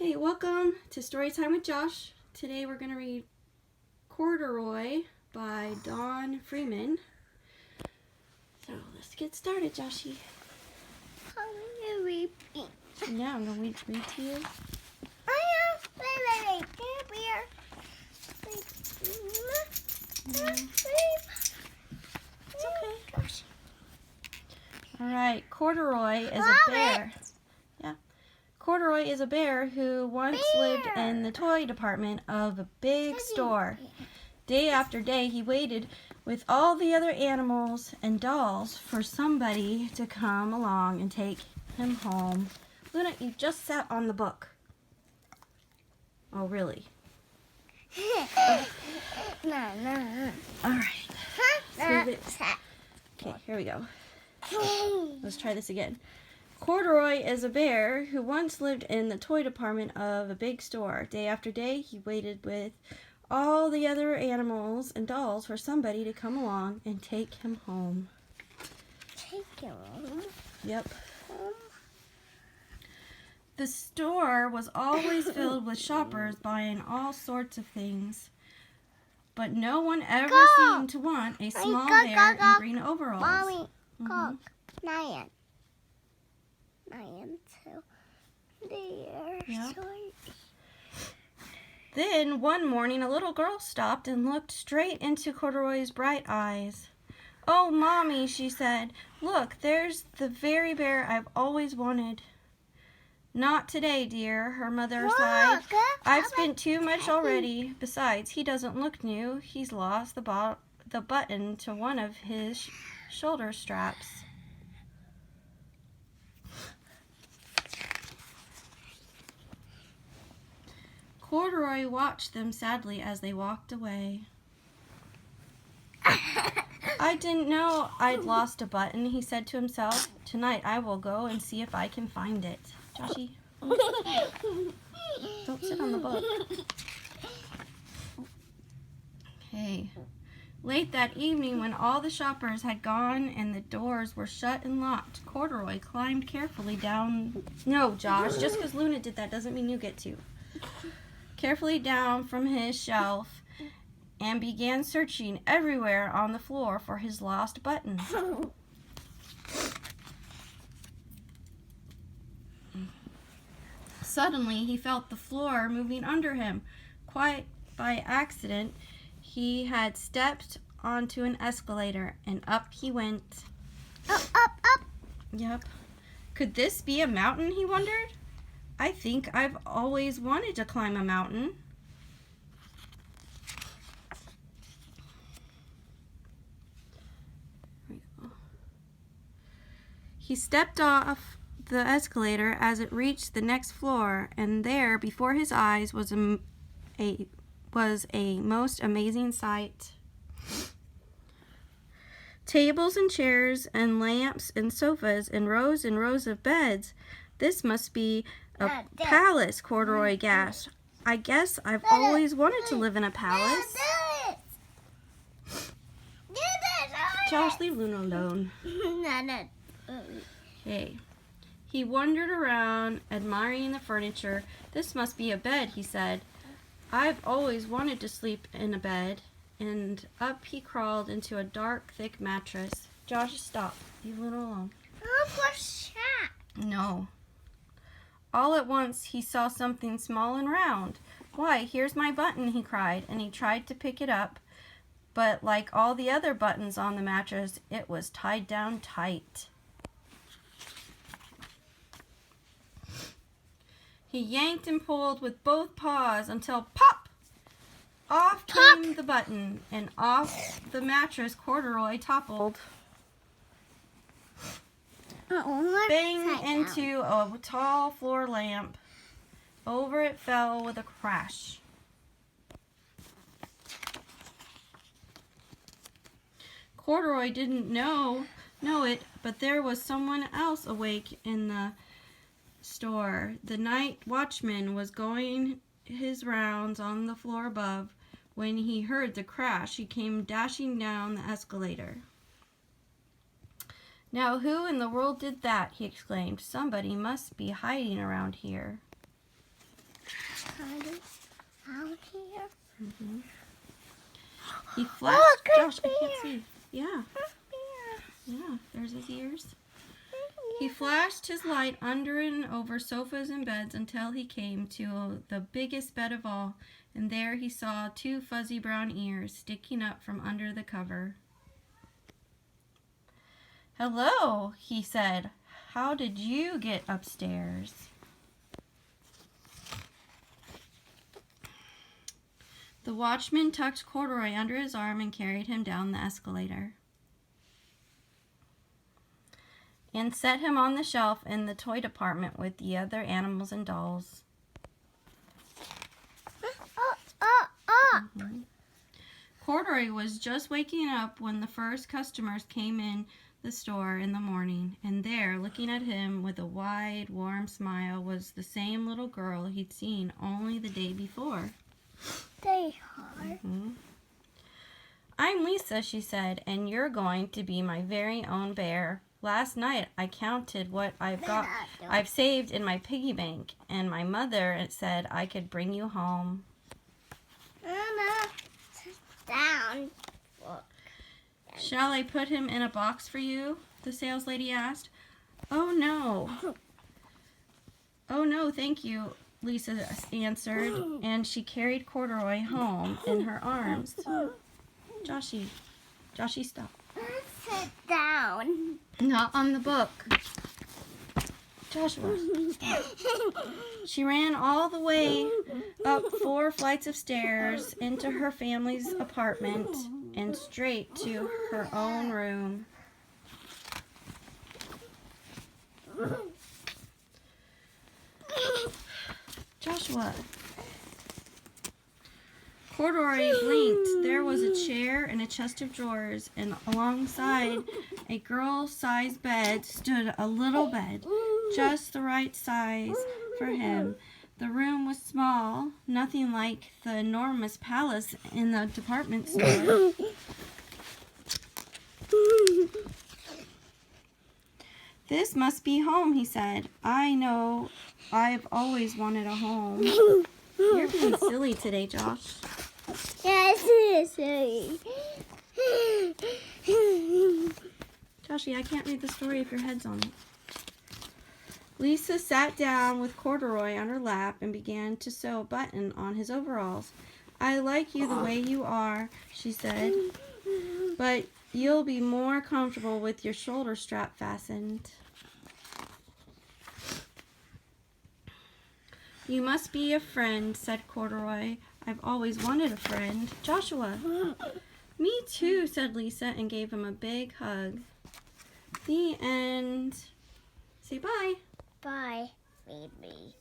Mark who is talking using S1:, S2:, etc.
S1: Okay, welcome to Storytime with Josh. Today we're going to read Corduroy by Don Freeman. So let's get started, Joshy.
S2: How do you repeat?
S1: Yeah, I'm going to read to you. It's okay. Alright, Corduroy is a bear. Yeah. Corduroy is a bear who once lived in the toy department of a big store. Day after day, he waited with all the other animals and dolls for somebody to come along and take him home. Luna, you just sat on the book. Oh, really?
S2: No.
S1: All right. Let's move it. Okay, here we go. Let's try this again. Corduroy is a bear who once lived in the toy department of a big store. Day after day, he waited with all the other animals and dolls for somebody to come along and take him home.
S2: Take him home?
S1: Yep. The store was always filled with shoppers buying all sorts of things. But no one ever seemed to want a small bear in green overalls.
S2: Mommy, go. Nyan too. There.
S1: Yep. Then one morning a little girl stopped and looked straight into Corduroy's bright eyes. "Oh, Mommy," she said, "look, there's the very bear I've always wanted." "Not today, dear," her mother sighed. "I've spent too much already. Besides, he doesn't look new. He's lost the button to one of his shoulder straps." Corduroy watched them sadly as they walked away. "I didn't know I'd lost a button," he said to himself. "Tonight I will go and see if I can find it." Joshy, don't sit on the book. Okay. Late that evening, when all the shoppers had gone and the doors were shut and locked, Corduroy climbed carefully down... No, Josh, just because Luna did that doesn't mean you get to. Carefully down from his shelf and began searching everywhere on the floor for his lost button. Suddenly, he felt the floor moving under him. Quite by accident, he had stepped onto an escalator, and up he went.
S2: Up.
S1: Yep. Could this be a mountain, he wondered? I think I've always wanted to climb a mountain. Here we go. He stepped off the escalator as it reached the next floor, and there, before his eyes, was a most amazing sight. Tables and chairs and lamps and sofas and rows of beds. This must be a palace, Corduroy gasped. "I guess I've always wanted to live in a palace." Josh, leave Luna alone.
S2: No.
S1: Okay. He wandered around, admiring the furniture. "This must be a bed," he said. "I've always wanted to sleep in a bed." And up he crawled into a dark, thick mattress. Josh, stop. Leave Luna alone. No. All at once, he saw something small and round. "Why, here's my button," he cried, and he tried to pick it up. But like all the other buttons on the mattress, it was tied down tight. He yanked and pulled with both paws until pop! Off came the button, and off the mattress Corduroy toppled. Bang into a tall floor lamp. Over it fell with a crash. Corduroy didn't know it, but there was someone else awake in the store. The night watchman was going his rounds on the floor above. When he heard the crash, he came dashing down the escalator. "Now who in the world did that?" he exclaimed. "Somebody must be hiding around here."
S2: Out here.
S1: Mm-hmm. He flashed.
S2: Look,
S1: Josh, I
S2: bear.
S1: can't see. Yeah, yeah. There's his ears. He flashed his light under and over sofas and beds until he came to the biggest bed of all, and there he saw 2 fuzzy brown ears sticking up from under the cover. "Hello," he said. "How did you get upstairs?" The watchman tucked Corduroy under his arm and carried him down the escalator and set him on the shelf in the toy department with the other animals and dolls. Mm-hmm. Corduroy was just waking up when the first customers came in the store in the morning, and there, looking at him with a wide, warm smile, was the same little girl he'd seen only the day before.
S2: They are.
S1: Mm-hmm. "I'm Lisa," she said, "and you're going to be my very own bear. Last night I counted what I've saved in my piggy bank, and my mother said I could bring you home."
S2: Mama, sit down. Look.
S1: "Shall I put him in a box for you?" the saleslady asked. "Oh no. Oh no, thank you," Lisa answered, and she carried Corduroy home in her arms. Joshy, stop.
S2: Sit down.
S1: Not on the book. Joshua, stop. She ran all the way up 4 flights of stairs into her family's apartment and straight to her own room. Joshua. Corduroy blinked. There was a chair and a chest of drawers, and alongside a girl-sized bed stood a little bed, just the right size for him. The room was small, nothing like the enormous palace in the department store. "This must be home," he said. "I know I've always wanted a home." You're being silly today, Josh.
S2: Yes, it is.
S1: Joshy, I can't read the story if your head's on it. Lisa sat down with Corduroy on her lap and began to sew a button on his overalls. "I like you the way you are," she said, "but you'll be more comfortable with your shoulder strap fastened." "You must be a friend," said Corduroy. "I've always wanted a friend." "Joshua." "Me too," said Lisa, and gave him a big hug. The end. Say bye.
S2: Bye, baby.